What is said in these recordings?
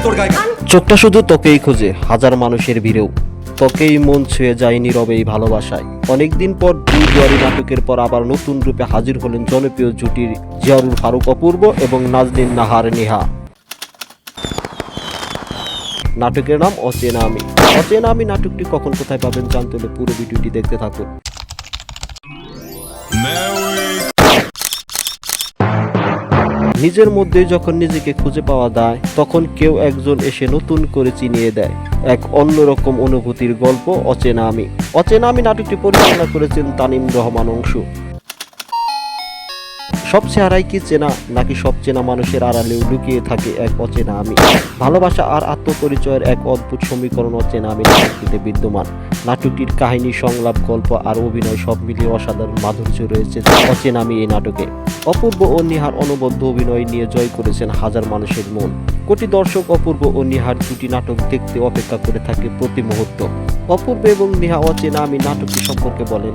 তোর গায়ে। চোখটা শুধু তোকেই খোঁজে হাজার মানুষের ভিড়েও, তোকেই মন ছুঁয়ে যায় নীরবে এই ভালোবাসায়। অনেকদিন পর দুই জুয়ারি নাটকের পর আবার নতুন রূপে হাজির হলেন জনপ্রিয় জুটির জিয়াউল ফারুক অপূর্ব এবং নাজনীন নাহার নেহা। নাটকের নাম অচেনা আমি। অচেনা আমি নাটকটি কখন কোথায় পাবেন জানতে হলে পুরো ভিডিওটি দেখতে থাকুন। নিজের মধ্যে যখন নিজেকে খুঁজে পাওয়া যায় তখন কেউ একজন এসে নতুন করে চিনিয়ে দেয় এক অন্যরকম অনুভূতির গল্প অচেনা আমি। অচেনা আমি নাটকটি পরিচালনা করেছেন তানিম রহমান অংশু। সব চেহারাই কি চেনা, নাকি সব চেনা মানুষের আড়ালেও লুকিয়ে থাকে এক অচেনা আমি? ভালোবাসা আর আত্মপরিচয়ের এক অদ্ভুত সমীকরণ অচেনা আমি নাটকটিতে বিদ্যমান। নাটকটির কাহিনী, সংলাপ, গল্প আর অভিনয় সব মিলিয়ে অসাধারণ মাধুর্য রয়েছে অচেনা আমি এই নাটকে। অপূর্ব ও নিহার অনবদ্য অভিনয় নিয়ে জয় করেছেন হাজার মানুষের মন। কোটি দর্শক অপূর্ব ও নিহার জুটি নাটক দেখতে অপেক্ষা করে থাকে প্রতি মুহূর্ত। অপূর্ব এবং নিহা অচেনা আমি নাটকটি সম্পর্কে বলেন,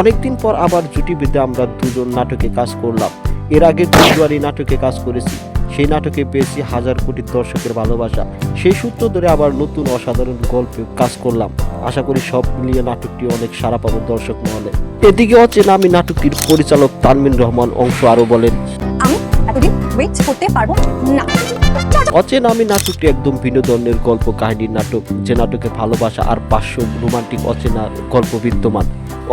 অনেকদিন পর আবার জুটি বেঁধে আমরা দুজন নাটকে কাজ করলাম। এর আগে দুই জুয়ারি নাটকে কাজ করেছি, সেই নাটকে পেয়েছি হাজার কোটি দর্শকের ভালোবাসা। সেই সূত্র ধরে আবার নতুন অসাধারণ গল্পে কাজ করলাম। আশা করি সব মিলিয়ে নাটকটি অনেক সাড়া পাবে দর্শক মহলে। এদিকে অচেনা আমি নাটকটির পরিচালক তানমিন রহমান অংশু আরো বলেন, আমি এতদিন ওয়েট করতে পারবো না। অচেনা আমি নাটকটি একদম ভিন্ন ধরনের গল্প কাহিনীর নাটক, যে নাটকে ভালোবাসা আর পার্শ্ব রোমান্টিক অচেনা গল্প বিদ্যমান।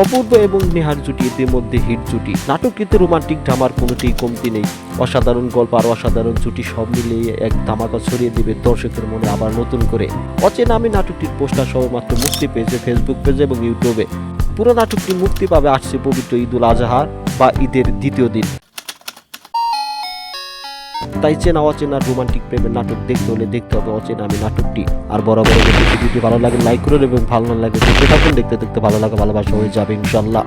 অপূর্ব এবং নেহার জুটি এদের মধ্যে হিট জুটি। নাটকটিতে রোমান্টিক ড্রামার কোনোটিই কমতি নেই। অসাধারণ গল্প আর অসাধারণ জুটি সব মিলিয়ে এক ধামাকা ছড়িয়ে দেবে দর্শকের মনে আবার নতুন করে। অচেনা আমি নাটকটির পোস্টার সবেমাত্র মুক্তি পেয়েছে ফেসবুক পেজে এবং ইউটিউবে। পুরো নাটকটি মুক্তি পাবে আসছে পবিত্র ঈদুল আজহার বা ঈদের দ্বিতীয় দিন। তাই চেনা অচেনা রোমান্টিক প্রেমের নাটক দেখতে হলে দেখতে হবে অচেনা আমি নাটকটি। আর বরাবর ভিডিওটি ভালো লাগে লাইক করুন এবং ভালো না লাগে দেখতে থাকুন। দেখতে দেখতে ভালো লাগা ভালোবাসা হয়ে যাবে ইনশাল্লাহ।